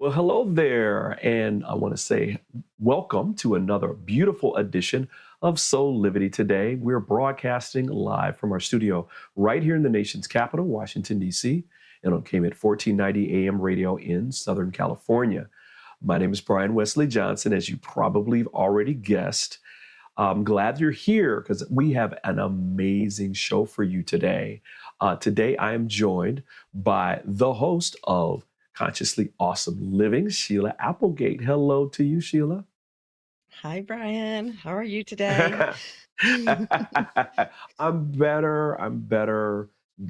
Well, hello there, and I want to say welcome to another beautiful edition of Soulivity Today. We're broadcasting live from our studio right here in the nation's capital, Washington, D.C., and on KMET 1490 AM radio in Southern California. My name is Brian Wesley Johnson, as you probably have already guessed. I'm glad you're here because we have an amazing show for you today. Today, I am joined by the host of Consciously Awesome Living, Sheila Applegate. Hello to you, Sheila. Hi, Brian. How are you today? I'm better.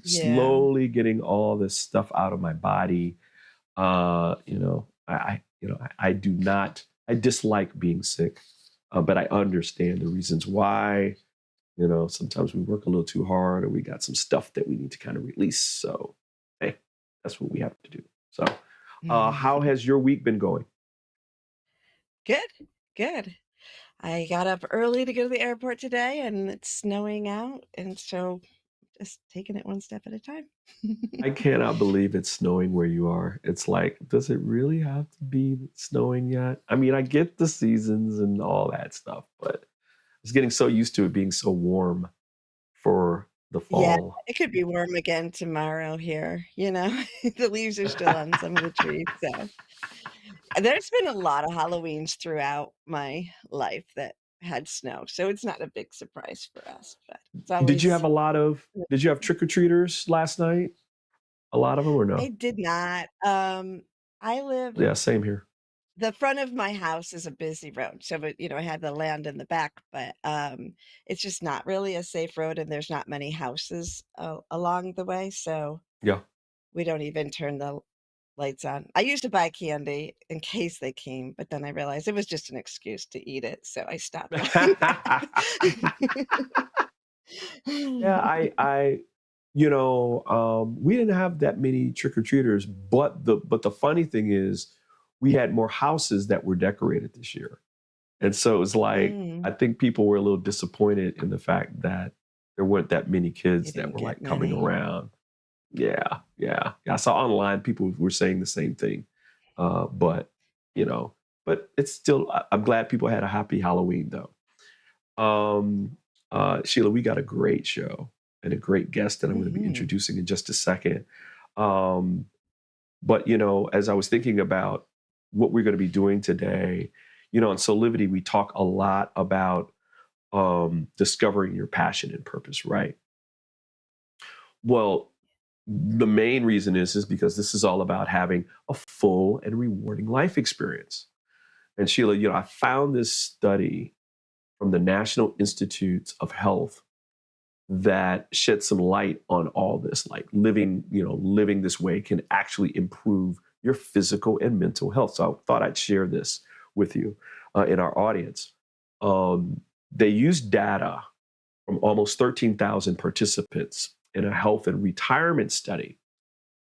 Yeah. Slowly getting all this stuff out of my body. I dislike being sick, but I understand the reasons why. Sometimes we work a little too hard, or we got some stuff that we need to kind of release. So, hey, that's what we have to do. So, how has your week been going? Good. I got up early to go to the airport today, and it's snowing out, and so just taking it one step at a time. I cannot believe it's snowing where you are. It's like, does it really have to be snowing yet? I mean, I get the seasons and all that stuff, but I was getting so used to it being so warm for the Yeah, fall. it could be warm again tomorrow here. The leaves are still on some of the trees. So there's been a lot of Halloweens throughout my life that had snow, so it's not a big surprise for us, but it's Did you always. have trick-or-treaters last night? A lot of them or I no? did not. I live Yeah, same here. The front of my house is a busy road, so I had the land in the back, but it's just not really a safe road, and there's not many houses along the way, so Yeah. we don't even turn the lights on. I used to buy candy in case they came, but then I realized it was just an excuse to eat it, so I stopped buying that. Yeah, we didn't have that many trick-or-treaters, but the funny thing is we had more houses that were decorated this year. And so it was like, I Mm, think people were a little disappointed in the fact that there weren't that many you kids that didn't were get like coming many. around. Yeah. I saw online people were saying the same thing. But, you know, but it's still, I'm glad people had a happy Halloween though. Sheila, we got a great show and a great guest that I'm going to be Mhm. introducing in just a second. Um, but, as I was thinking about what we're going to be doing today, on Soulivity, we talk a lot about discovering your passion and purpose, right? Well, the main reason is because this is all about having a full and rewarding life experience. And Sheila, I found this study from the National Institutes of Health that shed some light on all this, like living this way can actually improve your physical and mental health. So I thought I'd share this with you in our audience. They used data from almost 13,000 participants in a health and retirement study.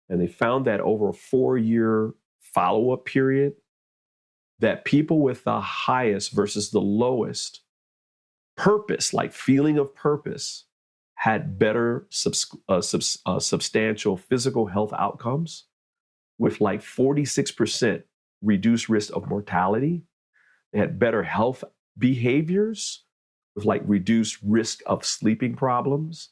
And they found that over a 4-year follow-up period, that people with the highest versus the lowest purpose, like feeling of purpose, had better substantial physical health outcomes with like 46% reduced risk of mortality. They had better health behaviors with like reduced risk of sleeping problems,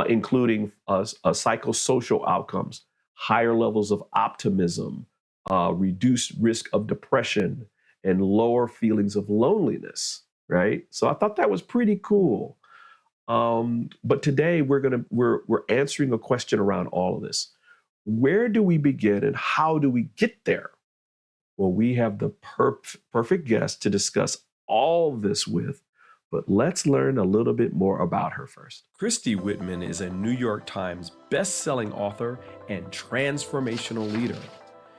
including psychosocial outcomes, higher levels of optimism, reduced risk of depression, and lower feelings of loneliness, right? So I thought that was pretty cool. But today we're answering a question around all of this. Where do we begin and how do we get there? Well, we have the perfect guest to discuss all this with, But let's learn a little bit more about her first. Christy Whitman is a New York Times best-selling author and transformational leader.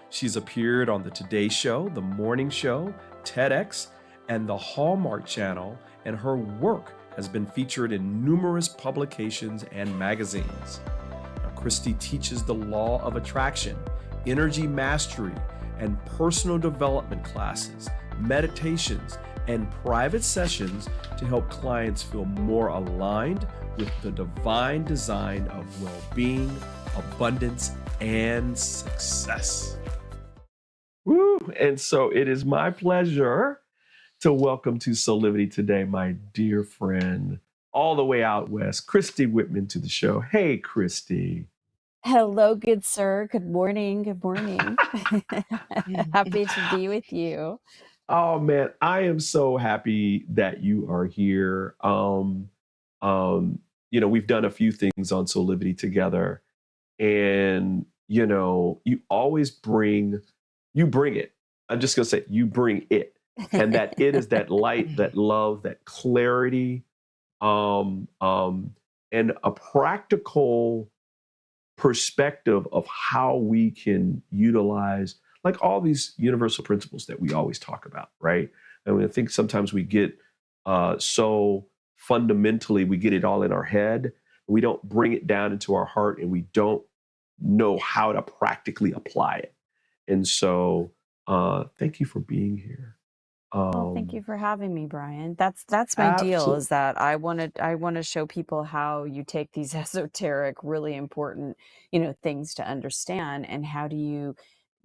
She's appeared on The Today Show, The Morning Show, TEDx, and the Hallmark Channel, and her work has been featured in numerous publications and magazines. Now, Christy teaches the law of attraction, energy mastery, and personal development classes, meditations, and private sessions to help clients feel more aligned with the divine design of well-being, abundance, and success. Woo! And so it is my pleasure to welcome to Soulivity today my dear friend, all the way out west, Christy Whitman, to the show. Hey, Christy. Hello, good sir. Good morning. Good morning. Happy to be with you. Oh man, I am so happy that you are here. We've done a few things on Soulivity together, and you always you bring it. I'm just gonna say you bring it, and that it is that light, that love, that clarity, and a practical perspective of how we can utilize like all these universal principles that we always talk about, right? I mean, I think sometimes we get so fundamentally, we get it all in our head. We don't bring it down into our heart, and we don't know how to practically apply it. And so, thank you for being here. Well, thank you for having me, Brian. That's my deal, is that I want to show people how you take these esoteric, really important, things to understand, and how do you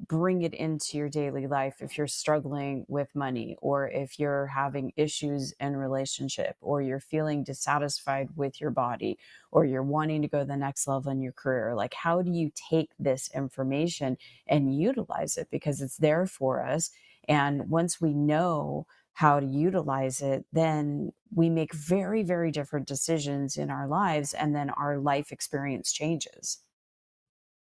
bring it into your daily life if you're struggling with money, or if you're having issues in relationship, or you're feeling dissatisfied with your body, or you're wanting to go to the next level in your career. Like, how do you take this information and utilize it? Because it's there for us. And once we know how to utilize it, then we make very, very different decisions in our lives, and then our life experience changes.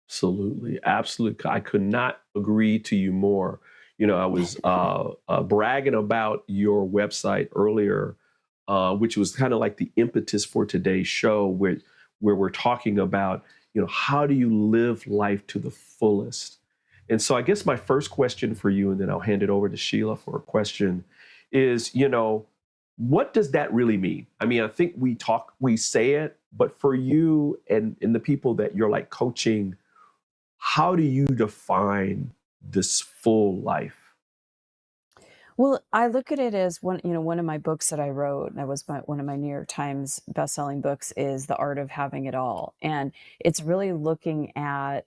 Absolutely. Absolutely. I could not agree to you more. I was bragging about your website earlier, which was kind of like the impetus for today's show, where we're talking about, how do you live life to the fullest? And so I guess my first question for you, and then I'll hand it over to Sheila for a question, is, what does that really mean? I mean, I think we say it, but for you and the people that you're like coaching, how do you define this full life? Well, I look at it as one of my books that I wrote, and that was one of my New York Times best-selling books, is The Art of Having It All. And it's really looking at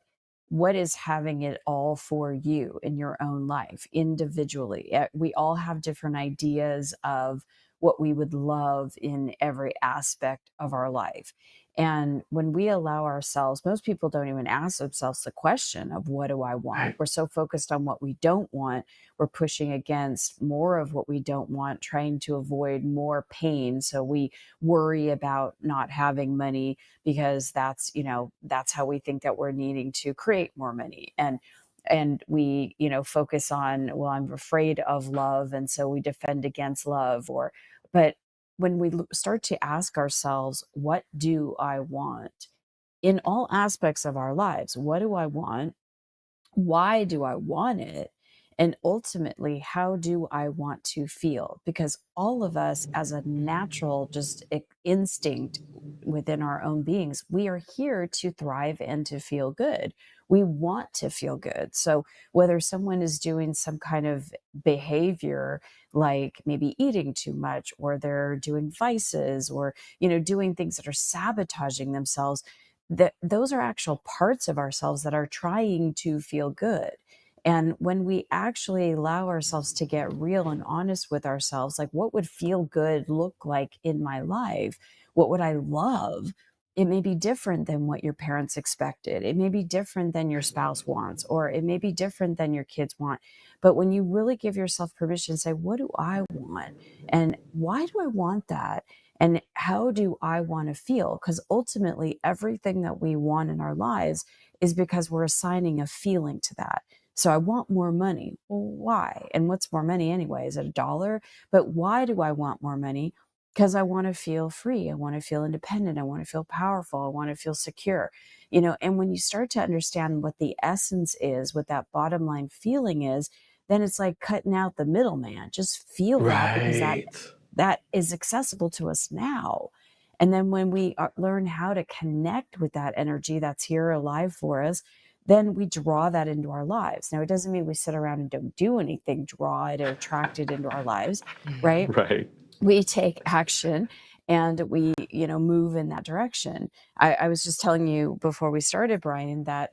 what is having it all for you in your own life individually. We all have different ideas of what we would love in every aspect of our life. And when we allow ourselves, most people don't even ask themselves the question of, what do I want? Right. We're so focused on what we don't want. We're pushing against more of what we don't want, trying to avoid more pain. So we worry about not having money, because that's how we think that we're needing to create more money. And we focus on, well, I'm afraid of love, and so we defend against love. But when we start to ask ourselves, what do I want in all aspects of our lives? What do I want? Why do I want it? And ultimately, how do I want to feel? Because all of us, as a natural just instinct within our own beings, we are here to thrive and to feel good. We want to feel good. So whether someone is doing some kind of behavior, like maybe eating too much, or they're doing vices, or doing things that are sabotaging themselves, that those are actual parts of ourselves that are trying to feel good. And when we actually allow ourselves to get real and honest with ourselves, like, what would feel good look like in my life? What would I love? It may be different than what your parents expected. It may be different than your spouse wants, or it may be different than your kids want. But when you really give yourself permission to say, what do I want? And why do I want that? And how do I want to feel? Because ultimately, everything that we want in our lives is because we're assigning a feeling to that. So I want more money. Well, why? And what's more money anyway? Is it $1? But why do I want more money? because I want to feel free. I want to feel independent. I want to feel powerful. I want to feel secure. And when you start to understand what the essence is, what that bottom line feeling is, then it's like cutting out the middleman. Just feel that, because Right. that is accessible to us now. And then when we learn how to connect with that energy that's here alive for us, then we draw that into our lives. Now, it doesn't mean we sit around and don't do anything, draw it or attract it into our lives, right? Right. We take action and we move in that direction. I was just telling you before we started, Brian, that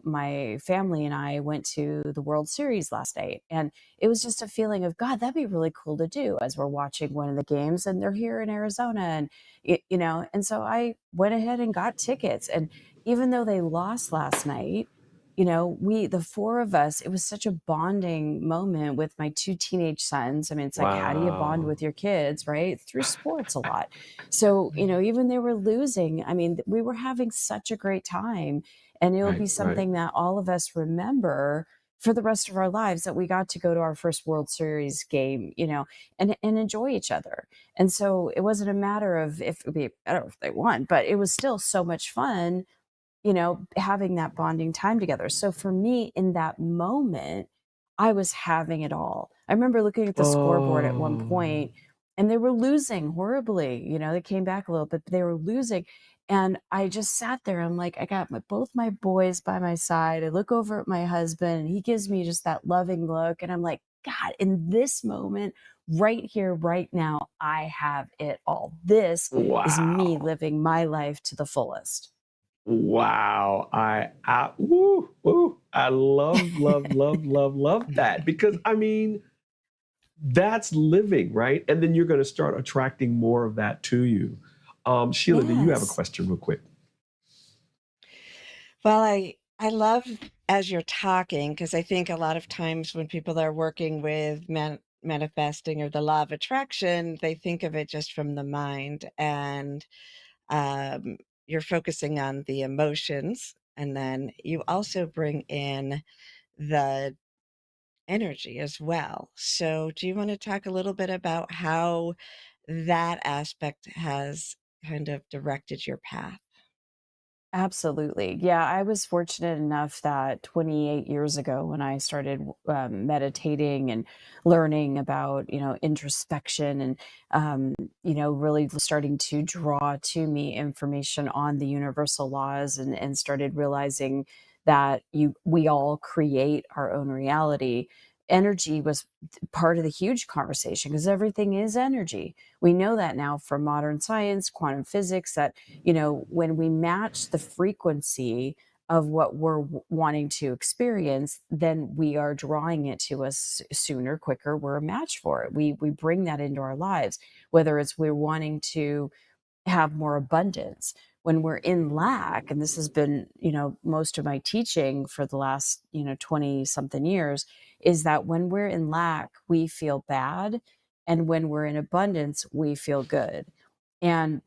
my family and I went to the World Series last night, and it was just a feeling of, God, that'd be really cool to do, as we're watching one of the games and they're here in Arizona. And and so I went ahead and got tickets. And even though they lost last night, the four of us, it was such a bonding moment with my two teenage sons. I mean, it's like, how do you bond Wow. with your kids, right? Through sports a lot. So, even they were losing, I mean, we were having such a great time. And it'll Right. be Right. something that all of us remember for the rest of our lives, that we got to go to our first World Series game, and enjoy each other. And so it wasn't a matter of if it would be better if they won, but it was still so much fun, having that bonding time together. So for me, in that moment, I was having it all. I remember looking at the scoreboard at one Oh. point, and they were losing horribly. They came back a little bit, but they were losing. And I just sat there. I'm like, I got both my boys by my side. I look over at my husband, and he gives me just that loving look. And I'm like, God, in this moment, right here, right now, I have it all. This is me Wow. living my life to the fullest. Wow. I love that, because I mean, that's living, right? And then you're going to start attracting more of that to you. Sheila, do you have a Yes, question real quick? Well, I love as you're talking, because I think a lot of times when people are working with manifesting or the law of attraction, they think of it just from the mind, and um, you're focusing on the emotions, and then you also bring in the energy as well. So, do you want to talk a little bit about how that aspect has kind of directed your path? absolutely. Yeah, I was fortunate enough that 28 years ago, when I started meditating and learning about, introspection, and, really starting to draw to me information on the universal laws, and started realizing that we all create our own reality. Energy was part of the huge conversation, because everything is energy. We know that now from modern science, quantum physics, that when we match the frequency of what we're wanting to experience, then we are drawing it to us sooner, quicker. We're a match for it. We bring that into our lives, whether it's we're wanting to have more abundance. When we're in lack, and this has been, most of my teaching for the last, 20 something years, is that when we're in lack, we feel bad. And when we're in abundance, we feel good. And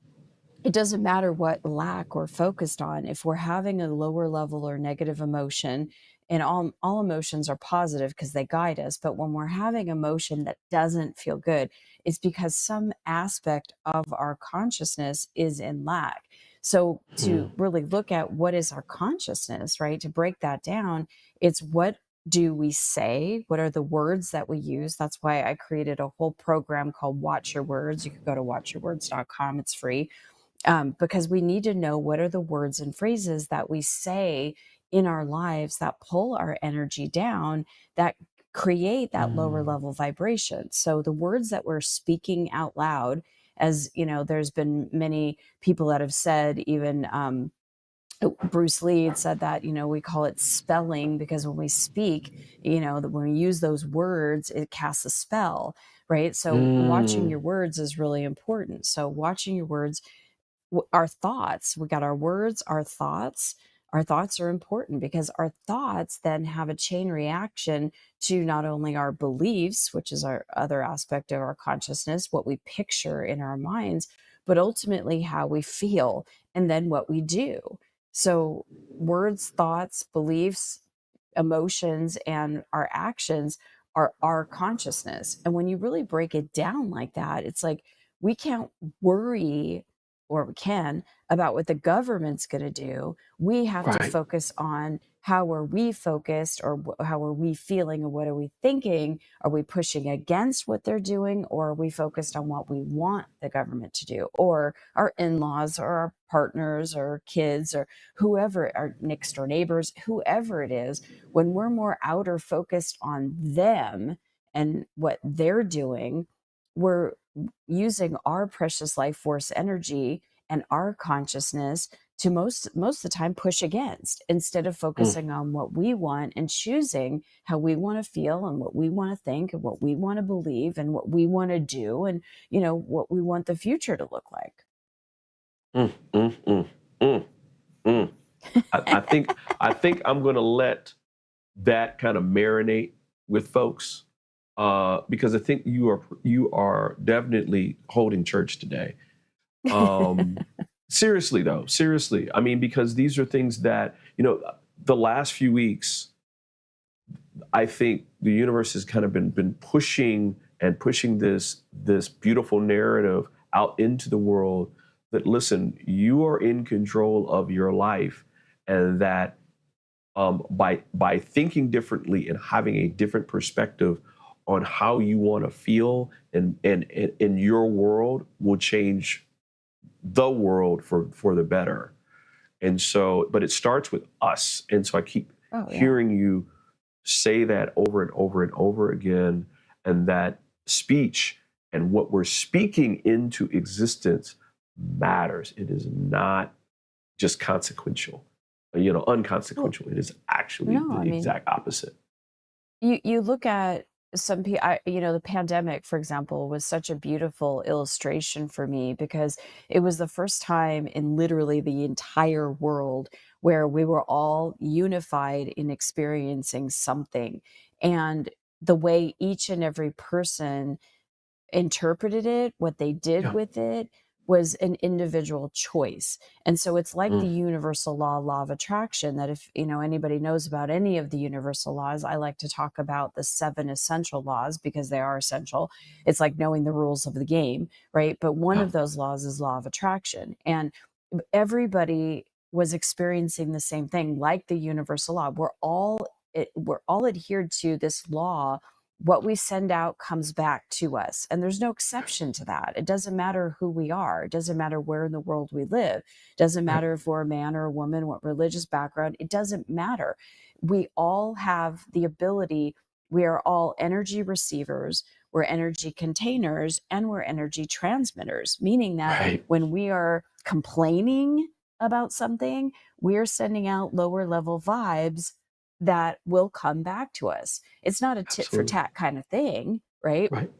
it doesn't matter what lack we're focused on. If we're having a lower level or negative emotion, and all emotions are positive because they guide us, but when we're having emotion that doesn't feel good, it's because some aspect of our consciousness is in lack. So to Hmm. really look at what is our consciousness, right? To break that down, it's what do we say? What are the words that we use? That's why I created a whole program called Watch Your Words. You can go to watchyourwords.com. It's free, because we need to know what are the words and phrases that we say in our lives that pull our energy down, that create that lower Mm. level vibration. So the words that we're speaking out loud, as there's been many people that have said, even Bruce Lee had said that, we call it spelling, because when we speak, that when we use those words, it casts a spell, right? So watching Mm. your words is really important. So watching your words, our thoughts, we got our words, our thoughts are important, because our thoughts then have a chain reaction to not only our beliefs, which is our other aspect of our consciousness, what we picture in our minds, but ultimately how we feel, and then what we do. So words, thoughts, beliefs, emotions, and our actions are our consciousness. And when you really break it down like that, it's like we can't worry, or we can, about what the government's going to do. We have to Right. focus on how are we focused, or how are we feeling, or what are we thinking? Are we pushing against what they're doing, or are we focused on what we want the government to do, or our in-laws, or our partners, or kids, or whoever, our next door neighbors, whoever it is? When we're more outer focused on them and what they're doing, we're using our precious life force energy and our consciousness to most of the time push against, instead of Mm, focusing on what we want and choosing how we want to feel, and what we want to think, and what we want to believe, and what we want to do, and what we want the future to look like. mm, mm, mm, mm, mm. I think I'm going to let that kind of marinate with folks, because I think you are definitely holding church today. Um, Seriously though, seriously. I mean, because these are things that the last few weeks, I think the universe has kind of been pushing and pushing this beautiful narrative out into the world that, listen, you are in control of your life, and that by thinking differently and having a different perspective on how you want to feel and in your world will change the world for the better. And so, but it starts with us. And so I keep Oh yeah. hearing you say that over and over and over again, and that speech and what we're speaking into existence matters. It is not just consequential, Well, unconsequential. It is actually no, the I mean, exact opposite. you look at some people, the pandemic, for example, was such a beautiful illustration for me, because it was the first time in literally the entire world where we were all unified in experiencing something. And the way each and every person interpreted it, what they did Yeah. with it, was an individual choice. And so it's like the Mm. universal law of attraction, that if anybody knows about any of the universal laws, I like to talk about the 7 essential laws, because they are essential. It's like knowing the rules of the game, right? But one Yeah. of those laws is law of attraction. And everybody was experiencing the same thing, like the universal law. We're all adhered to this law. What we send out comes back to us, and there's no exception to that. It doesn't matter who we are, it doesn't matter where in the world we live, it doesn't Right. matter if we're a man or a woman, what religious background, it doesn't matter. We all have the ability. We are all energy receivers, we're energy containers, and we're energy transmitters, meaning that Right. when we are complaining about something, we're sending out lower level vibes that will come back to us. It's not a tit for Absolutely. tat kind of thing, right? Right.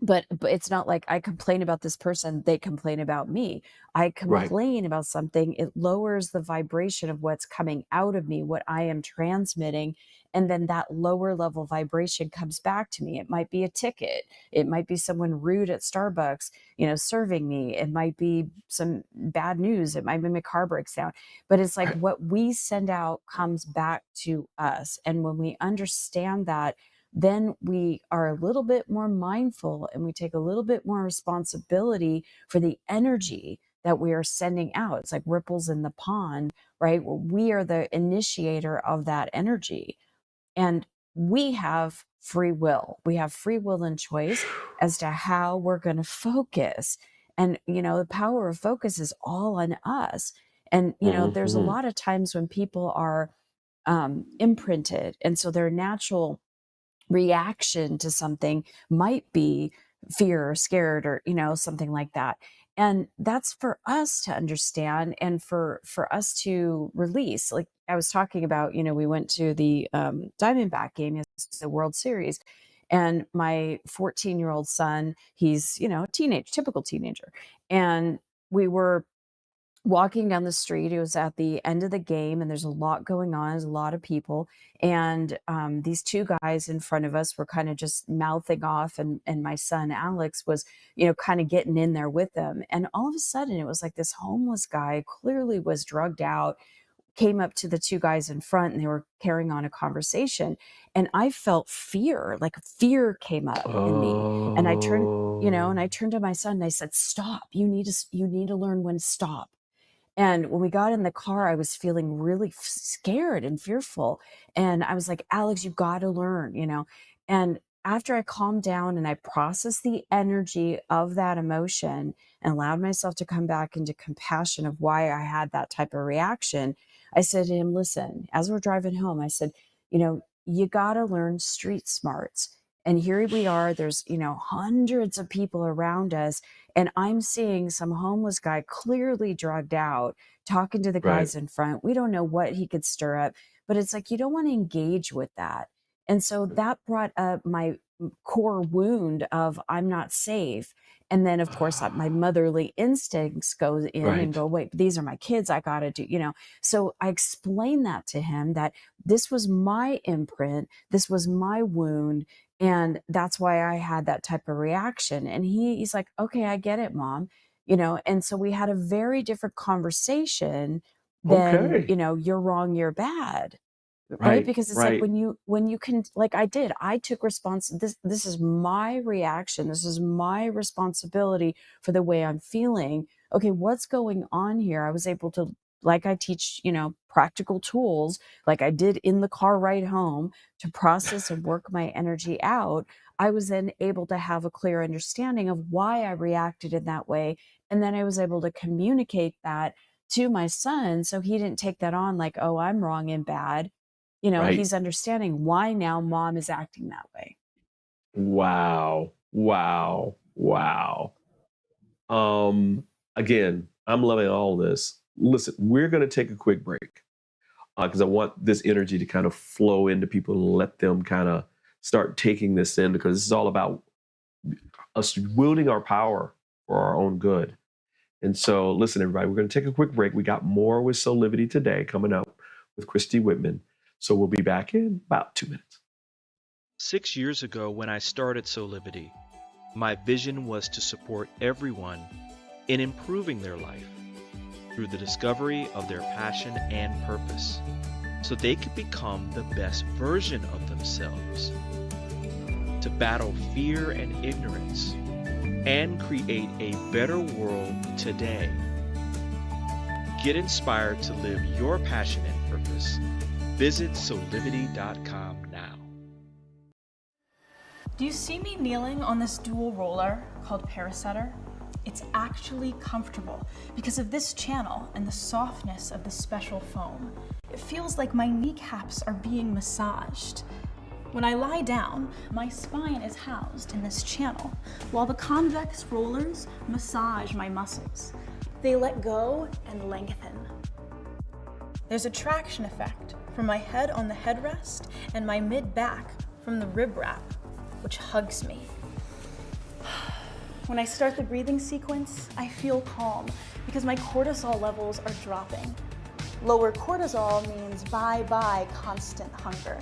But it's not like I complain about this person, they complain about me. I Right. complain about something, it lowers the vibration of what's coming out of me, what I am transmitting, and then that lower level vibration comes back to me. It might be a ticket, it might be someone rude at Starbucks, serving me, it might be some bad news, it might be my car breaks down. But it's like Right. what we send out comes back to us. And when we understand that, then we are a little bit more mindful, and we take a little bit more responsibility for the energy that we are sending out. It's like ripples in the pond, right? Well, we are the initiator of that energy. And we have free will. We have free will and choice as to how we're going to focus. And, the power of focus is all on us. And, there's a Hmm. lot of times when people are imprinted. And so their natural reaction to something might be fear or scared, or something like that. And that's for us to understand, and for us to release. Like I was talking about, we went to the Diamondback game, it's the World Series, and my 14-year-old son, he's typical teenager, and we were walking down the street. It was at the end of the game, and there's a lot going on. There's a lot of people, and these two guys in front of us were kind of just mouthing off, and my son Alex was, kind of getting in there with them. And all of a sudden, it was like this homeless guy, clearly was drugged out, came up to the two guys in front, and they were carrying on a conversation. And I felt fear, like fear came up in me, and I turned. And I Oh, turned to my son and I said, stop, you need to learn when to stop. And when we got in the car, I was feeling really scared and fearful. And I was like, Alex, you got to learn. And after I calmed down and I processed the energy of that emotion and allowed myself to come back into compassion of why I had that type of reaction, I said to him, listen, as we're driving home, I said, you got to learn street smarts. And here we are, there's, hundreds of people around us. And I'm seeing some homeless guy clearly drugged out, talking to the right, guys in front. We don't know what he could stir up, but it's like, you don't want to engage with that. And so that brought up my core wound of I'm not safe. And then, of course, my motherly instincts go in and right, go, wait, these are my kids. I got to do. So I explained that to him, that this was my imprint. This was my wound. And that's why I had that type of reaction. And he's like, okay, I get it, mom. And so we had a very different conversation than, okay, you're wrong, you're bad. Right? right, Because it's like right, when you can, like I took this is my reaction. This is my responsibility for the way I'm feeling. Okay, what's going on here? I was able to, like I teach, practical tools, like I did in the car ride home, to process and work my energy out. I was then able to have a clear understanding of why I reacted in that way. And then I was able to communicate that to my son, so he didn't take that on like, oh, I'm wrong and bad. right. He's understanding why now mom is acting that way. Wow, wow, wow. Um, Again, I'm loving all this. Listen, we're going to take a quick break because I want this energy to kind of flow into people and let them kind of start taking this in, because this is all about us wielding our power for our own good. And so, listen, everybody, we're going to take a quick break. We got more with Soulivity today coming up with Christy Whitman. So we'll be back in about 2 minutes. 6 years ago, when I started Soulivity, my vision was to support everyone in improving their life through the discovery of their passion and purpose, so they could become the best version of themselves, to battle fear and ignorance, and create a better world today. Get inspired to live your passion and purpose. Visit soulivity.com now. Do you see me kneeling on this dual roller called Parasetter? It's actually comfortable because of this channel and the softness of the special foam. It feels like my kneecaps are being massaged. When I lie down, my spine is housed in this channel, while the convex rollers massage my muscles. They let go and lengthen. There's a traction effect from my head on the headrest and my mid-back from the rib wrap, which hugs me. When I start the breathing sequence, I feel calm because my cortisol levels are dropping. Lower cortisol means bye-bye constant hunger.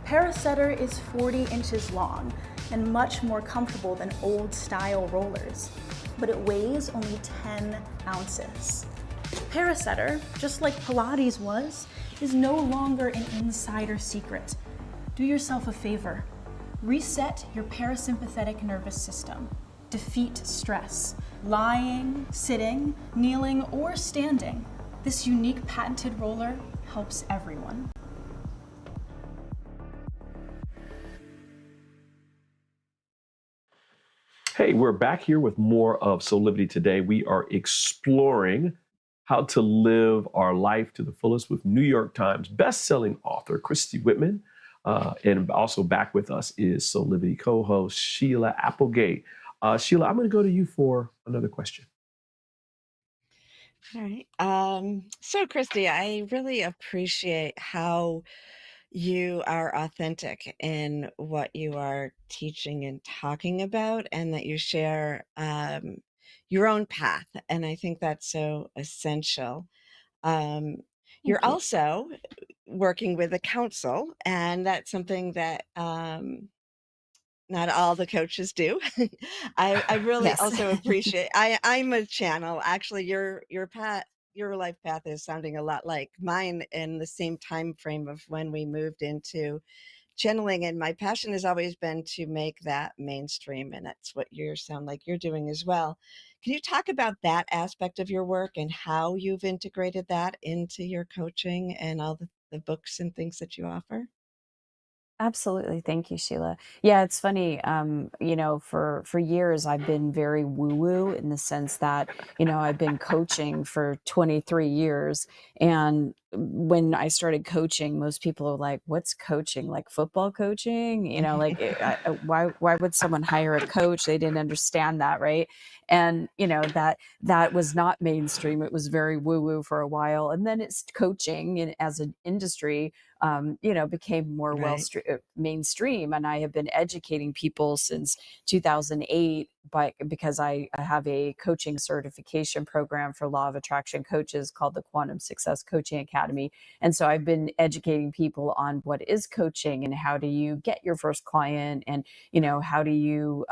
Parasetter is 40 inches long and much more comfortable than old-style rollers, but it weighs only 10 ounces. Parasetter, just like Pilates was, is no longer an insider secret. Do yourself a favor. Reset your parasympathetic nervous system. Defeat stress. Lying, sitting, kneeling, or standing. This unique patented roller helps everyone. Hey, we're back here with more of Soulivity today. We are exploring how to live our life to the fullest with New York Times bestselling author Christy Whitman. And also back with us is Soulivity co-host Sheila Applegate. Sheila, I'm going to go to you for another question. All right. So Christy, I really appreciate how you are authentic in what you are teaching and talking about, and that you share your own path. And I think that's so essential. Um, you're Thank you. also working with a council, and that's something that not all the coaches do. I really Yes. also appreciate. I'm a channel. Actually, your path, your life path is sounding a lot like mine in the same time frame of when we moved into channeling, and my passion has always been to make that mainstream, and that's what you sound like you're doing as well. Can you talk about that aspect of your work and how you've integrated that into your coaching and all the books and things that you offer? Absolutely. Thank you, Sheila. Yeah, it's funny. For years I've been very woo-woo in the sense that, I've been coaching for 23 years. And when I started coaching, most people are like, "What's coaching? Like football coaching?" Why would someone hire a coach? They didn't understand that, right? And that was not mainstream. It was very woo-woo for a while, and then it's coaching and as an industry became more Right. mainstream. And I have been educating people since 2008, because I have a coaching certification program for law of attraction coaches called the Quantum Success Coaching Academy. And so I've been educating people on what is coaching and how do you get your first client, and how do you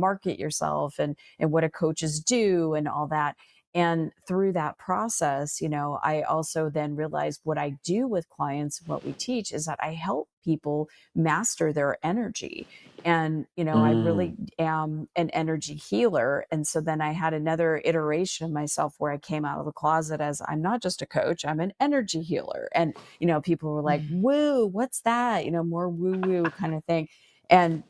market yourself, and what do coaches do and all that. And through that process, I also then realized what I do with clients, what we teach is that I help people master their energy. And, I really Mm. am an energy healer. And so then I had another iteration of myself where I came out of the closet as, I'm not just a coach, I'm an energy healer. And, people were like, woo, what's that? More woo woo kind of thing. And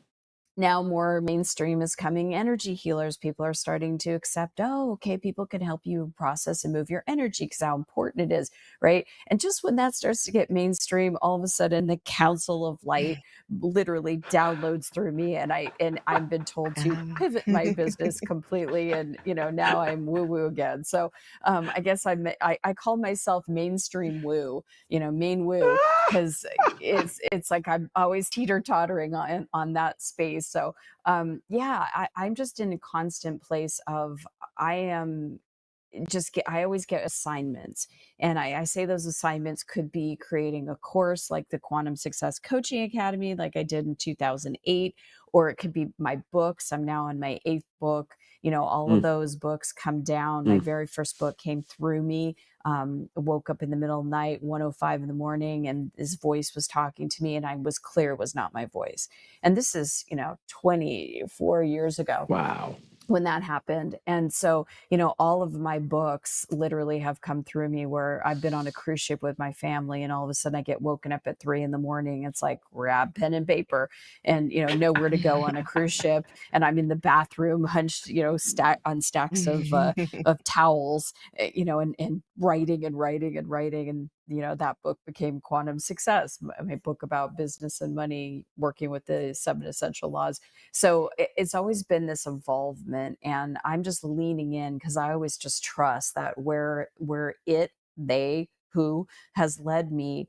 now more mainstream is coming, energy healers. People are starting to accept, oh, okay, people can help you process and move your energy because how important it is, right? And just when that starts to get mainstream, all of a sudden the Council of Light literally downloads through me, and I've been told to Um, pivot my business completely, and now I'm woo woo again. So I guess I call myself mainstream woo, main woo, because it's like I'm always teeter tottering on that space. So yeah, I'm just in a constant place of, I am I always get assignments. And I say those assignments could be creating a course like the Quantum Success Coaching Academy, like I did in 2008, or it could be my books. I'm now on my 8th book. All of Mm. those books come down. My Mm. very first book came through me. Woke up in the middle of the night, 1:05 in the morning, and this voice was talking to me, and I was clear it was not my voice. And this is, 24 years ago Wow. when that happened. And so, all of my books literally have come through me, where I've been on a cruise ship with my family, and all of a sudden I get woken up at 3 a.m. It's like, grab pen and paper, and, know where to go on a cruise ship. And I'm in the bathroom hunched, on stacks of towels, and writing and writing and writing. And, that book became Quantum Success, my book about business and money, working with the 7 essential laws. So it's always been this involvement, and I'm just leaning in because I always just trust that where they, who has led me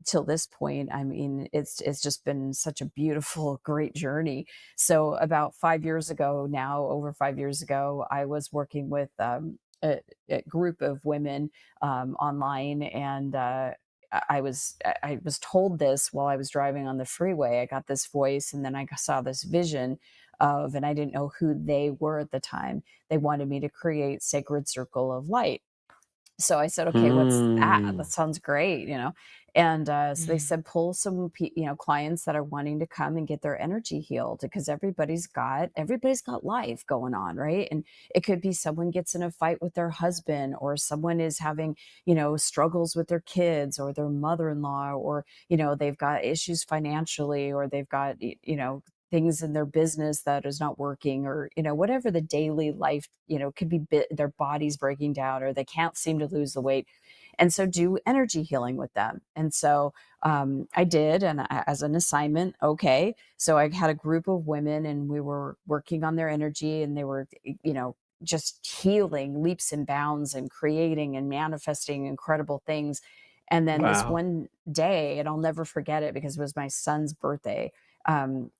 till this point. I mean, it's just been such a beautiful, great journey. So about 5 years ago now, over 5 years ago, I was working with a group of women online, and I was told this while I was driving on the freeway. I got this voice, and then I saw this vision of, and I didn't know who they were at the time. They wanted me to create Sacred Circle of Light. So I said, okay, what's that? Mm. That sounds great, And so they said, pull some, clients that are wanting to come and get their energy healed, because everybody's got life going on, right? And it could be someone gets in a fight with their husband, or someone is having, struggles with their kids or their mother-in-law, or, they've got issues financially, or they've got, things in their business that is not working, or whatever the daily life, could be their body's breaking down, or they can't seem to lose the weight. And so do energy healing with them. And so I did, and as an assignment, okay, so I had a group of women, and we were working on their energy, and they were just healing leaps and bounds, and creating and manifesting incredible things. And then this Wow. one day, and I'll never forget it because it was my son's birthday,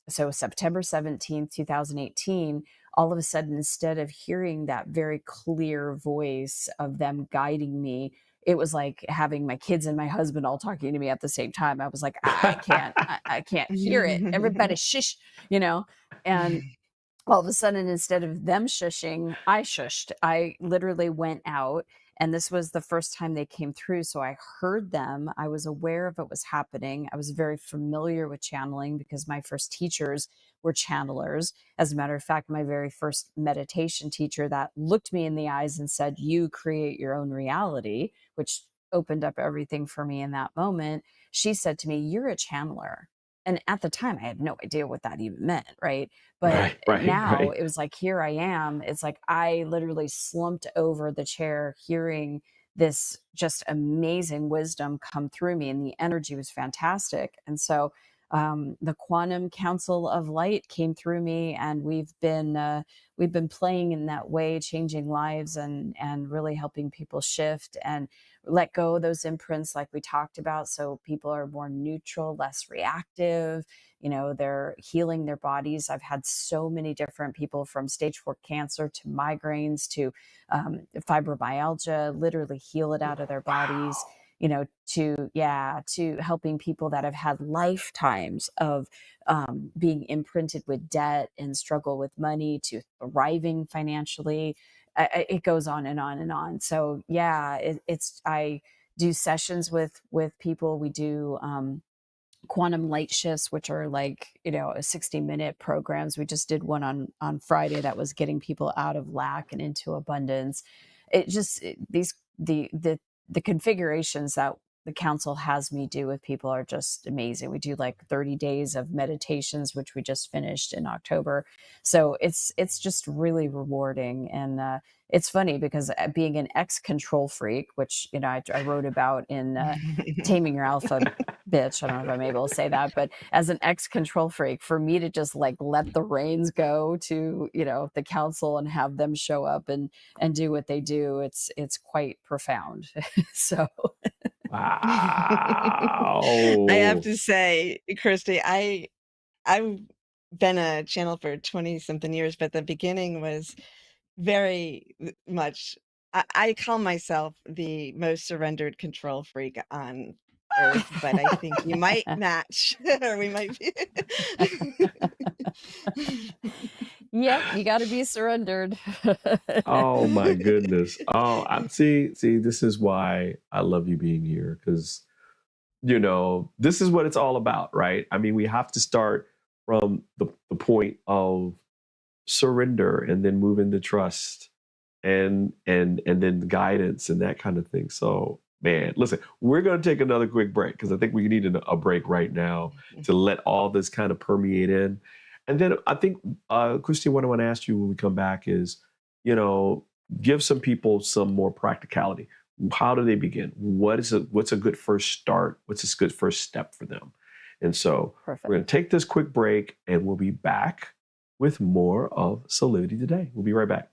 so September 17th, 2018, all of a sudden, instead of hearing that very clear voice of them guiding me, it was like having my kids and my husband all talking to me at the same time. I was like, I can't hear it. Everybody shush, and all of a sudden, instead of them shushing, I shushed. I literally went out And this was the first time they came through. So I heard them. I was aware of what was happening. I was very familiar with channeling because my first teachers were channelers. As a matter of fact, my very first meditation teacher that looked me in the eyes and said, "You create your own reality," which opened up everything for me in that moment. She said to me, "You're a channeler." And at the time, I had no idea what that even meant, right? But now it was like, here I am. It's like I literally slumped over the chair hearing this just amazing wisdom come through me, and the energy was fantastic. And so the Quantum Council of Light came through me, and we've been playing in that way, changing lives and really helping people shift and let go of those imprints like we talked about, so people are more neutral, less reactive. They're healing their bodies. I've had so many different people, from stage 4 cancer to migraines to fibromyalgia, literally heal it out of their bodies. To helping people that have had lifetimes of being imprinted with debt and struggle with money, to thriving financially. It goes on and on and on. So I do sessions with people. We do quantum light shifts, which are like, 60-minute programs. We just did one on Friday that was getting people out of lack and into abundance. The configurations that the council has me do with people are just amazing. We do like 30 days of meditations, which we just finished in October. So it's just really rewarding. And it's funny because being an ex-control freak, which, I wrote about in Taming Your Alpha Bitch. I don't know if I'm able to say that, but as an ex-control freak, for me to just like let the reins go to, the council and have them show up and do what they do, it's quite profound. So Wow. I have to say, Christy, I've been a channel for 20 something years, but the beginning was very much, I call myself the most surrendered control freak on earth, but I think you might match, or we might be. Yep, you got to be surrendered. Oh my goodness. Oh, see, this is why I love you being here, because this is what it's all about, right? I mean, we have to start from the point of surrender and then move into trust and then guidance and that kind of thing. So, man, listen, we're going to take another quick break because I think we need a break right now to let all this kind of permeate in. And then I think, Christy, what I want to ask you when we come back is, give some people some more practicality. How do they begin? What's a good first start? What's a good first step for them? And so Perfect. We're going to take this quick break, and we'll be back with more of Soulivity Today. We'll be right back.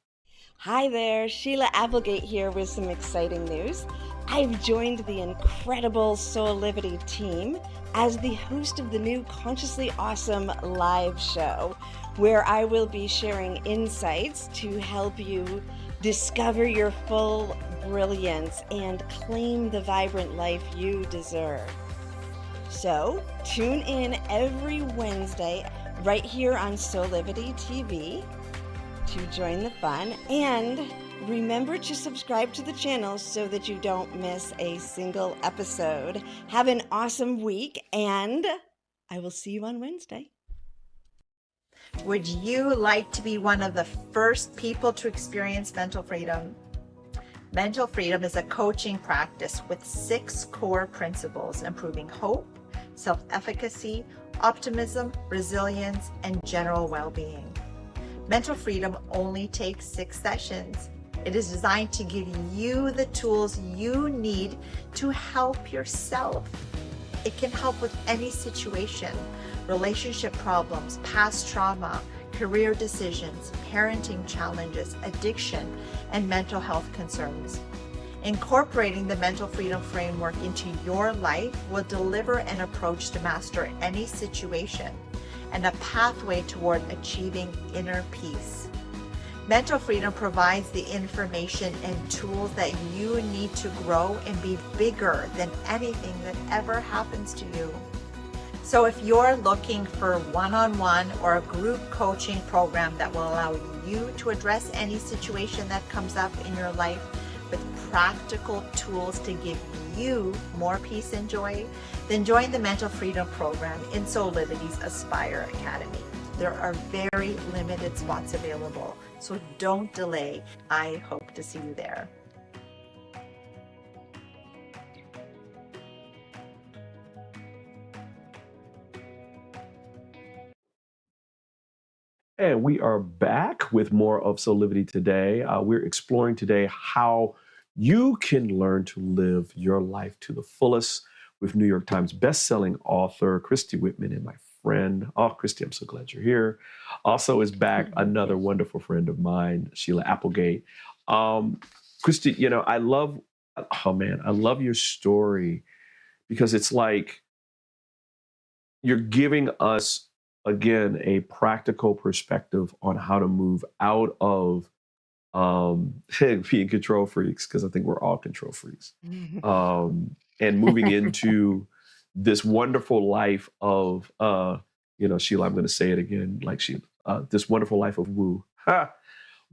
Hi there, Sheila Applegate here with some exciting news. I've joined the incredible Soulivity team as the host of the new Consciously Awesome live show, where I will be sharing insights to help you discover your full brilliance and claim the vibrant life you deserve. So tune in every Wednesday right here on Soulivity TV to join the fun, and remember to subscribe to the channel so that you don't miss a single episode. Have an awesome week, and I will see you on Wednesday. Would you like to be one of the first people to experience mental freedom? Mental freedom is a coaching practice with 6 core principles: improving hope, self-efficacy, optimism, resilience, and general well-being. Mental freedom only takes 6 sessions. It is designed to give you the tools you need to help yourself. It can help with any situation: relationship problems, past trauma, career decisions, parenting challenges, addiction, and mental health concerns. Incorporating the Mental Freedom Framework into your life will deliver an approach to master any situation and a pathway toward achieving inner peace. Mental freedom provides the information and tools that you need to grow and be bigger than anything that ever happens to you. So if you're looking for one-on-one or a group coaching program that will allow you to address any situation that comes up in your life with practical tools to give you more peace and joy, then join the Mental Freedom Program in Soulivity's Aspire Academy. There are very limited spots available, so don't delay. I hope to see you there. And we are back with more of Soulivity today. We're exploring today how you can learn to live your life to the fullest with New York Times bestselling author Christy Whitman and my friend. Oh, Christy, I'm so glad you're here. Also is back another wonderful friend of mine, Sheila Applegate. Christy, you know, I love your story because it's like you're giving us again a practical perspective on how to move out of being control freaks, because I think we're all control freaks, and moving into this wonderful life of Sheila, I'm going to say it again, like this wonderful life of woo,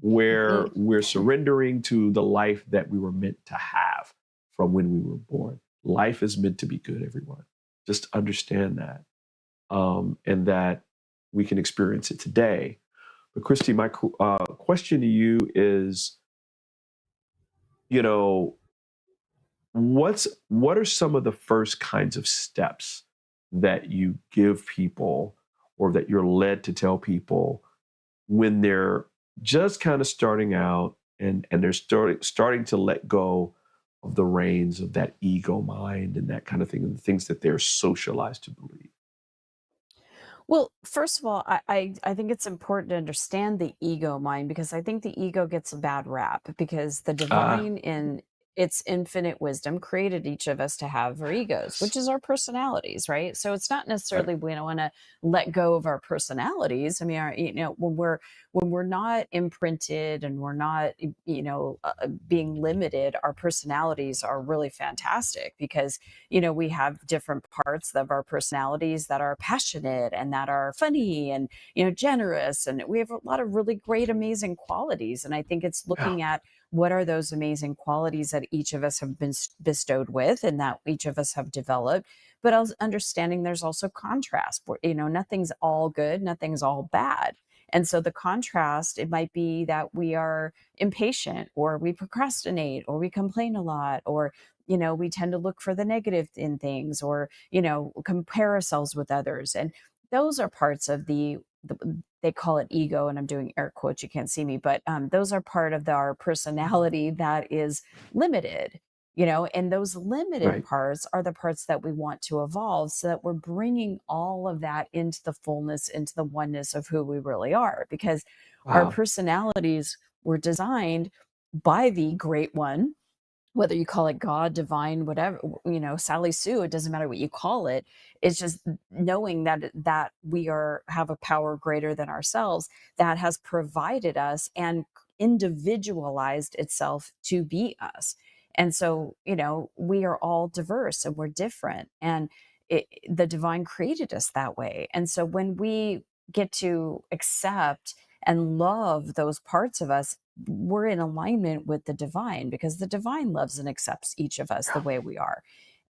where we're surrendering to the life that we were meant to have from when we were born. Life is meant to be good, everyone. Just understand that. And that we can experience it today. But Christy, my question to you is, what are some of the first kinds of steps that you give people or that you're led to tell people when they're just kind of starting out and they're starting to let go of the reins of that ego mind and that kind of thing, and the things that they're socialized to believe? Well, first of all, I think it's important to understand the ego mind, because I think the ego gets a bad rap, because the Ah, divine in its infinite wisdom created each of us to have our egos, which yes. is our personalities, right? So it's not Right. necessarily we don't want to let go of our personalities. I mean, when we're not imprinted and we're not being limited, our personalities are really fantastic, because we have different parts of our personalities that are passionate and that are funny and, generous. And we have a lot of really great, amazing qualities. And I think it's Yeah. looking at what are those amazing qualities that each of us have been bestowed with and that each of us have developed. But also understanding there's also contrast where, nothing's all good, nothing's all bad. And so the contrast, it might be that we are impatient, or we procrastinate, or we complain a lot, or we tend to look for the negative in things, or compare ourselves with others. And those are parts of they call it ego, and I'm doing air quotes, you can't see me, but those are part of our personality that is limited. And those limited Right. parts are the parts that we want to evolve, so that we're bringing all of that into the fullness, into the oneness of who we really are, because our Wow. personalities were designed by the great one, whether you call it God, divine, whatever, Sally Sue, it doesn't matter what you call it. It's just knowing that we have a power greater than ourselves that has provided us and individualized itself to be us. And so, we are all diverse and we're different. And the divine created us that way. And so when we get to accept and love those parts of us, we're in alignment with the divine, because the divine loves and accepts each of us the Yeah. way we are.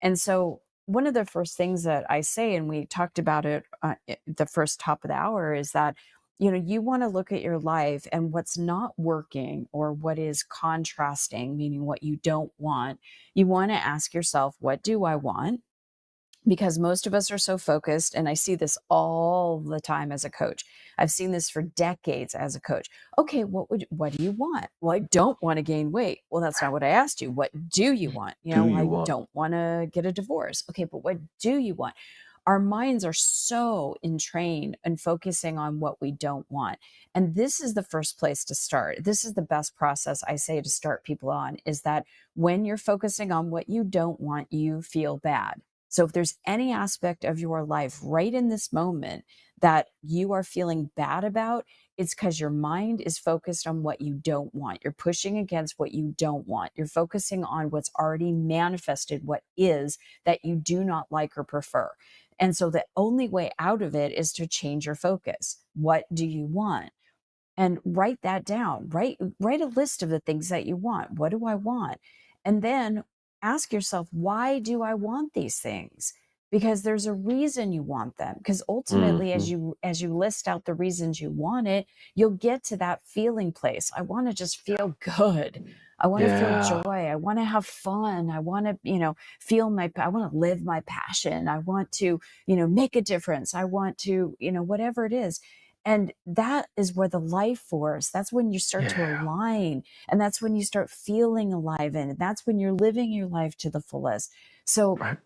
And so, one of the first things that I say, and we talked about it the first top of the hour, is that you want to look at your life and what's not working, or what is contrasting, meaning what you don't want. You want to ask yourself, what do I want? Because most of us are so focused, and I see this all the time as a coach. I've seen this for decades as a coach. Okay, what do you want? Well, I don't want to gain weight. Well, that's not what I asked you. What do you want? Do you I want? don't want to get a divorce. Okay, but what do you want? Our minds are so entrained and focusing on what we don't want. And this is the first place to start. This is the best process I say to start people on, is that when you're focusing on what you don't want, you feel bad. So if there's any aspect of your life right in this moment that you are feeling bad about, it's because your mind is focused on what you don't want. You're pushing against what you don't want. You're focusing on what's already manifested, what is that you do not like or prefer. And so the only way out of it is to change your focus. What do you want? And write that down. Write a list of the things that you want. What do I want? And then ask yourself, why do I want these things? Because there's a reason you want them. Because ultimately, as Mhm. you list out the reasons you want it, you'll get to that feeling place. I want to just feel good. I want to feel Yeah. joy. I want to have fun. I want to, I want to live my passion. I want to, make a difference. I want to, whatever it is. And that is where the life force, that's when you start to Yeah. align, and that's when you start feeling alive, and that's when you're living your life to the fullest. So Right.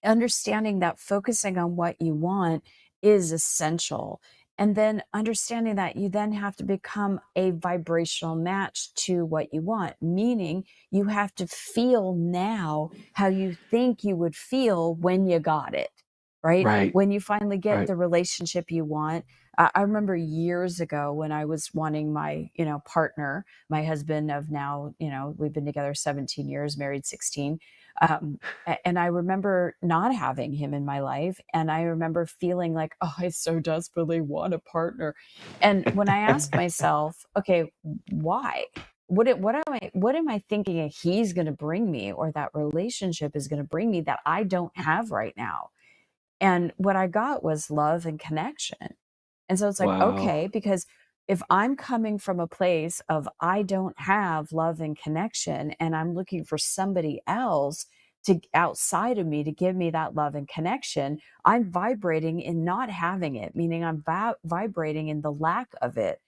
understanding that focusing on what you want is essential. And then understanding that you then have to become a vibrational match to what you want, meaning you have to feel now how you think you would feel when you got it, right? Right. When you finally get Right. the relationship you want. I remember years ago when I was wanting my, partner, my husband of now, we've been together 17 years, married 16. Um, and I remember not having him in my life. And I remember feeling like, oh, I so desperately want a partner. And when I asked myself, okay, why? What am I thinking he's going to bring me, or that relationship is going to bring me, that I don't have right now? And what I got was love and connection. And so it's like, Wow. okay, because if I'm coming from a place of I don't have love and connection, and I'm looking for somebody else to outside of me to give me that love and connection, I'm vibrating in not having it, meaning I'm vibrating in the lack of it.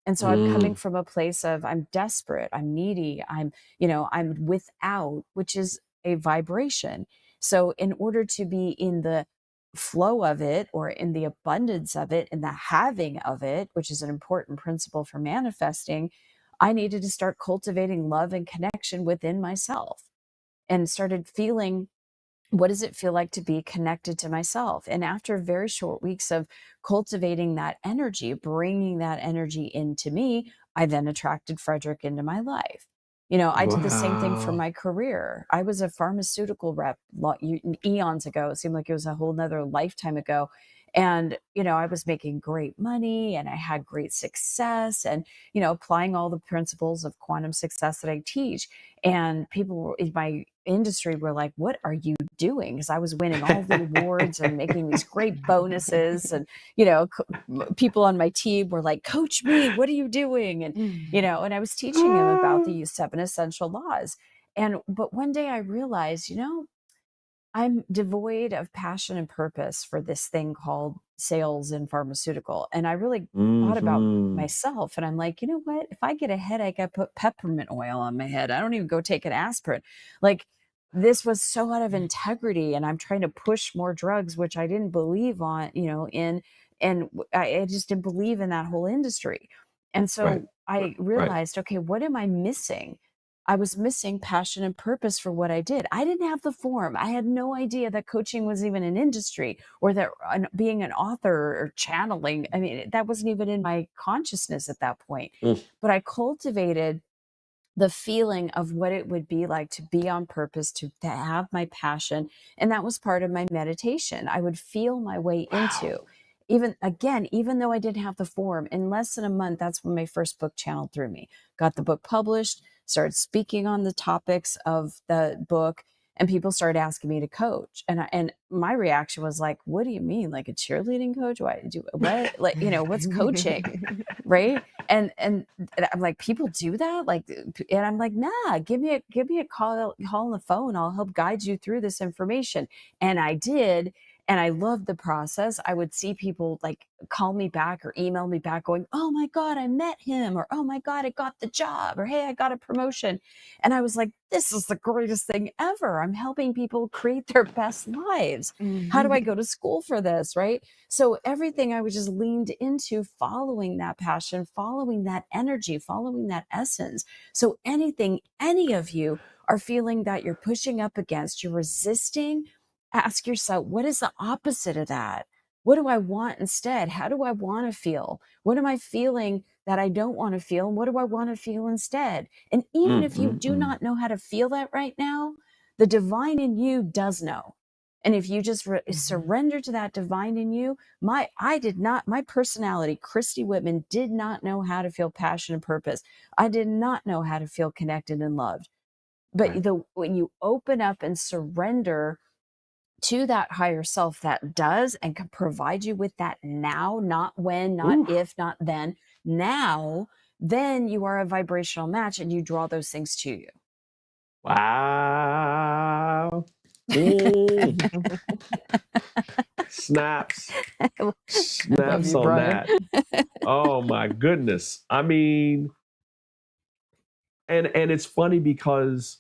And so I'm coming Mm. from a place of I'm desperate, I'm needy, I'm without, which is a vibration. So in order to be in the flow of it, or in the abundance of it, in the having of it, which is an important principle for manifesting, I needed to start cultivating love and connection within myself, and started feeling, what does it feel like to be connected to myself? And after very short weeks of cultivating that energy, bringing that energy into me, I then attracted Frederick into my life. I did the same thing for Wow. my career. I was a pharmaceutical rep eons ago. It seemed like it was a whole nother lifetime ago. And, I was making great money, and I had great success, and, applying all the principles of quantum success that I teach. And people in my industry were like, what are you doing? Because I was winning all the awards and making these great bonuses. And, people on my team were like, coach me, what are you doing? And, and I was teaching them about the 7 essential laws. But one day I realized, I'm devoid of passion and purpose for this thing called sales and pharmaceutical. And I really thought about Mhm. myself, and I'm like, you know what? If I get a headache, I put peppermint oil on my head. I don't even go take an aspirin. Like, this was so out of integrity, and I'm trying to push more drugs, which I didn't believe on, I just didn't believe in that whole industry. And Right. so Right. I Right. realized, okay, what am I missing? I was missing passion and purpose for what I did. I didn't have the form. I had no idea that coaching was even an industry, or that being an author or channeling. I mean, that wasn't even in my consciousness at that point. Mm. But I cultivated the feeling of what it would be like to be on purpose, to have my passion. And that was part of my meditation. I would feel my way Wow. into, even though I didn't have the form, in less than a month, that's when my first book channeled through me. Got the book published, started speaking on the topics of the book, and people started asking me to coach. And my reaction was like, what do you mean? Like a cheerleading coach? Why do what? Like, what's coaching? Right. And I'm like, people do that? Like, and I'm like, nah, give me a call on the phone. I'll help guide you through this information. And I did. And I loved the process. I would see people like call me back or email me back going, oh my God, I met him, or oh my God, I got the job, or hey, I got a promotion. And I was like, this is the greatest thing ever. I'm helping people create their best lives. How do I go to school for this? Right. So everything I was just leaned into, following that passion, following that energy, following that essence. So anything any of you are feeling that you're pushing up against, you're resisting, ask yourself, what is the opposite of that? What do I want instead? How do I want to feel? What am I feeling that I don't want to feel? And what do I want to feel instead? And even Mm, if you mm, do mm. not know how to feel that right now, the divine in you does know. And if you just surrender to that divine in you, my personality, Christy Whitman, did not know how to feel passion and purpose. I did not know how to feel connected and loved. But Right. when you open up and surrender to that higher self that does and can provide you with that now, not when, not Ooh. if, not then, now, then you are a vibrational match and you draw those things to you. Wow. Mm. Snaps. Love Snaps you, on Brian. that. Oh my goodness. I mean, and it's funny because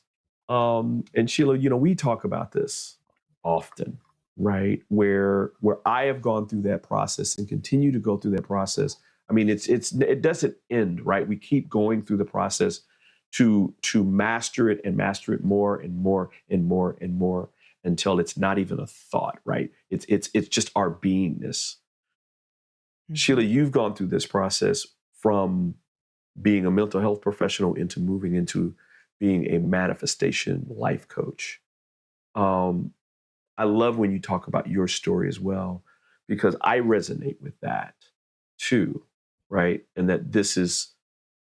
and Sheila, we talk about this often, right? Where I have gone through that process and continue to go through that process. I mean, it doesn't end, right? We keep going through the process to master it and master it more and more and more and more until it's not even a thought, right? It's just our beingness. Sheila, you've gone through this process from being a mental health professional into moving into being a manifestation life coach. I love when you talk about your story as well, because I resonate with that too, right? And that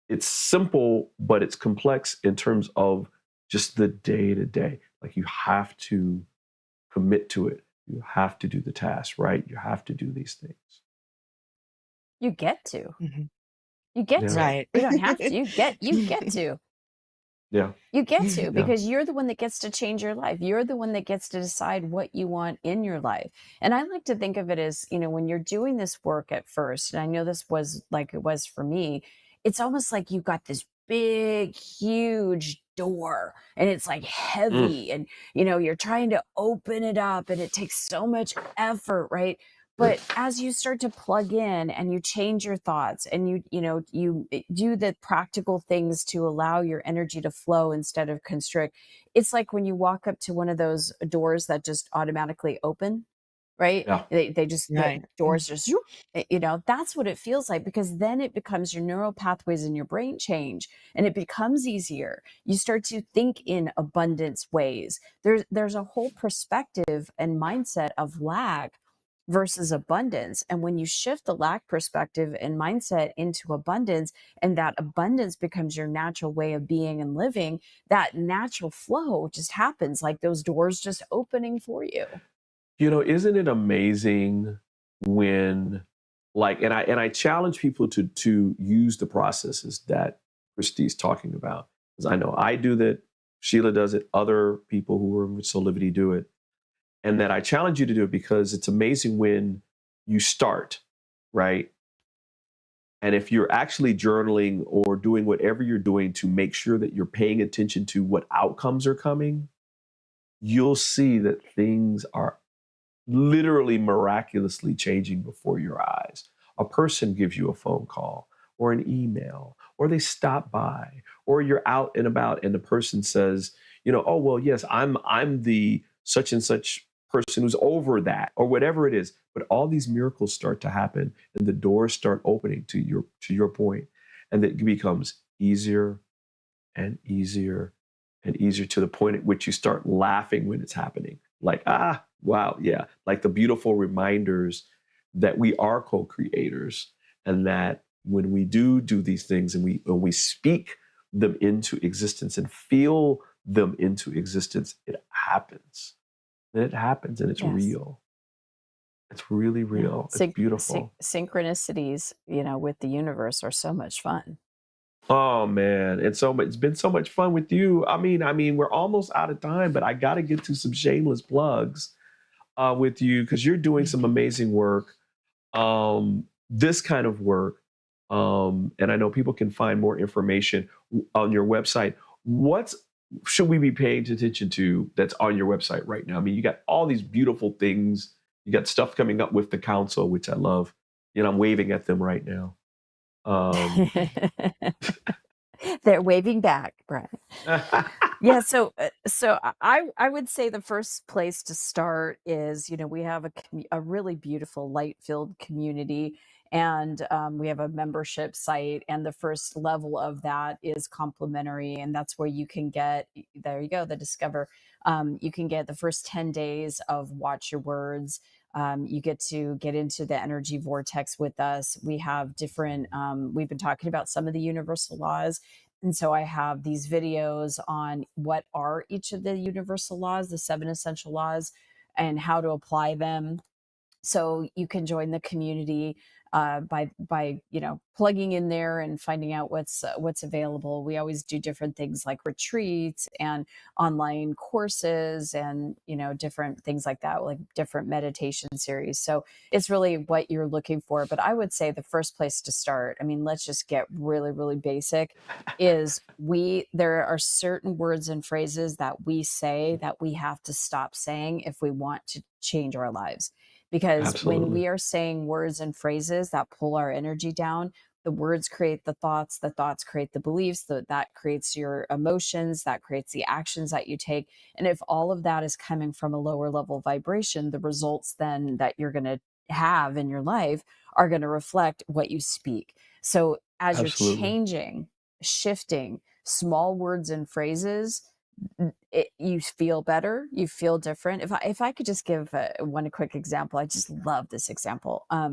it's simple, but it's complex in terms of just the day to day. Like you have to commit to it. You have to do the task, right? You have to do these things. You get to. Mhm. You get Yeah. to. Right. You don't have to. You get to. Yeah. You get to, Yeah. because you're the one that gets to change your life. You're the one that gets to decide what you want in your life. And I like to think of it as, when you're doing this work at first, and I know this was like it was for me, it's almost like you've got this big, huge door and it's like Mm. heavy and, you're trying to open it up and it takes so much effort, right? But as you start to plug in and you change your thoughts and you do the practical things to allow your energy to flow instead of constrict, it's like when you walk up to one of those doors that just automatically open, right? Yeah. They just, the Right. doors just, zoop, that's what it feels like, because then it becomes your neural pathways in your brain change and it becomes easier. You start to think in abundance ways. There's a whole perspective and mindset of lack versus abundance. And when you shift the lack perspective and mindset into abundance, and that abundance becomes your natural way of being and living, that natural flow just happens, like those doors just opening for you. Isn't it amazing when, like, and I challenge people to use the processes that Christy's talking about, because I know I do that, Sheila does it, other people who are with Soulivity do it, and that I challenge you to do it because it's amazing when you start, right? And if you're actually journaling or doing whatever you're doing to make sure that you're paying attention to what outcomes are coming, you'll see that things are literally miraculously changing before your eyes. A person gives you a phone call or an email, or they stop by, or you're out and about and the person says, oh, well, yes, I'm the such and such person who's over that, or whatever it is. But all these miracles start to happen and the doors start opening to your point, and it becomes easier and easier and easier to the point at which you start laughing when it's happening. Like, wow, yeah. Like the beautiful reminders that we are co-creators, and that when we do these things and when we speak them into existence and feel them into existence, it happens. And it happens and it's Yes. real. It's really real. It's beautiful. Synchronicities, with the universe are so much fun. Oh man, it's been so much fun with you. I mean, we're almost out of time, but I got to get to some shameless plugs with you, because you're doing some amazing work. This kind of work, and I know people can find more information on your website. What should we be paying attention to that's on your website right now? I mean, you got all these beautiful things. You got stuff coming up with the council, which I love. I'm waving at them right now. They're waving back, Brian. Yeah, so I would say the first place to start is, we have a really beautiful light-filled community, and we have a membership site, and the first level of that is complimentary, and that's where you can get, there you go, the Discover. You can get the first 10 days of Watch Your Words. You get to get into the energy vortex with us. We have different, we've been talking about some of the universal laws. And so I have these videos on what are each of the universal laws, the 7 essential laws, and how to apply them. So you can join the community by plugging in there and finding out what's available. We always do different things like retreats and online courses and different things like that, like different meditation series. So it's really what you're looking for. But I would say the first place to start, I mean, let's just get really, really basic, is there are certain words and phrases that we say that we have to stop saying if we want to change our lives. Because when Absolutely. we are saying words and phrases that pull our energy down, the words create the thoughts create the beliefs, that creates your emotions, that creates the actions that you take. And if all of that is coming from a lower level vibration, the results then that you're going to have in your life are going to reflect what you speak. So as you're Absolutely. changing, shifting small words and phrases, you feel better, you feel different. If I could just give one quick example, I just love this example. I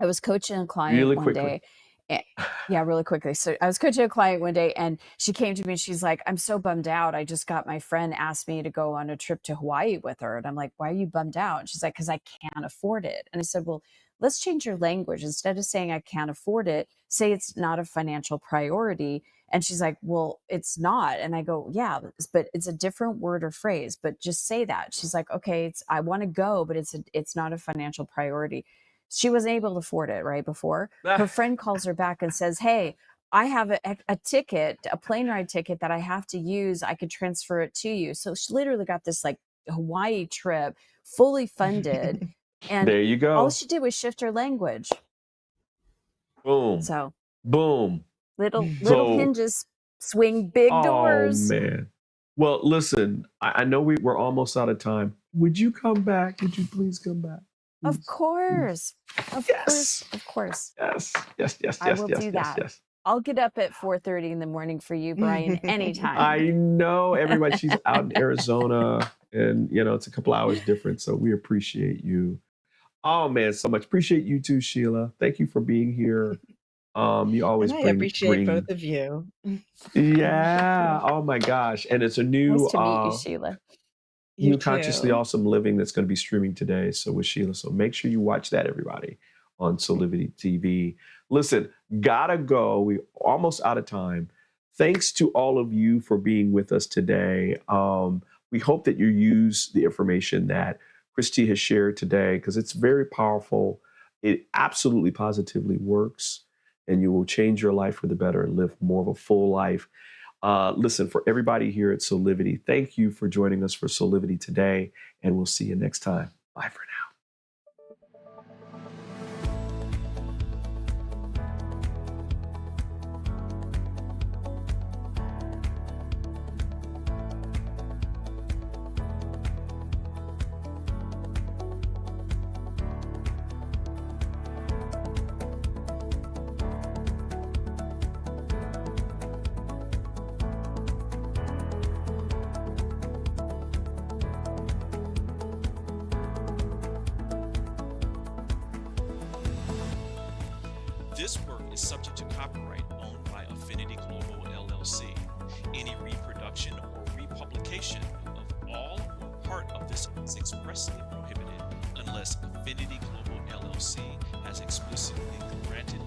was coaching a client Really one quickly. day. Yeah, really quickly. So I was coaching a client one day and she came to me and she's like, I'm so bummed out. I just got my friend asked me to go on a trip to Hawaii with her. And I'm like, why are you bummed out? And she's like, because I can't afford it. And I said, well, let's change your language. Instead of saying I can't afford it, say it's not a financial priority. And she's like, well, it's not. And I go, yeah, but it's a different word or phrase, but just say that. She's like, okay, I want to go, but it's not a financial priority. She wasn't able to afford it right before. Her friend calls her back and says, hey, I have a ticket, a plane ride ticket that I have to use. I could transfer it to you. So she literally got this like Hawaii trip fully funded. And There you all go. she did was shift her language. Boom. So Boom. little So, hinges swing big oh doors. man. Well, listen, I know we're almost out of time. Would you come back? Would you please come back? Of Please, please. course. Of Yes. course. Of course. Yes. Yes. Yes. I Yes. will Yes. do Yes. that. Yes. I'll get up at 4:30 in the morning for you, Brian, anytime. I know everybody. She's out in Arizona, and it's a couple hours different. So we appreciate you. Oh man, so much. Appreciate you too, Sheila. Thank you for being here. You always And I bring appreciate both of you. Yeah. Oh my gosh. And it's a new Nice to meet you, Sheila. You new Consciously too. Awesome Living that's going to be streaming today. So with Sheila. So make sure you watch that, everybody, on Soulivity TV. Listen, gotta go. We're almost out of time. Thanks to all of you for being with us today. We hope that you use the information that Christy has shared today because it's very powerful. It absolutely positively works, and you will change your life for the better and live more of a full life. Listen, for everybody here at Soulivity, thank you for joining us for Soulivity today, and we'll see you next time. Bye for now. This work is subject to copyright owned by Affinity Global LLC. Any reproduction or republication of all or part of this is expressly prohibited unless Affinity Global LLC has explicitly granted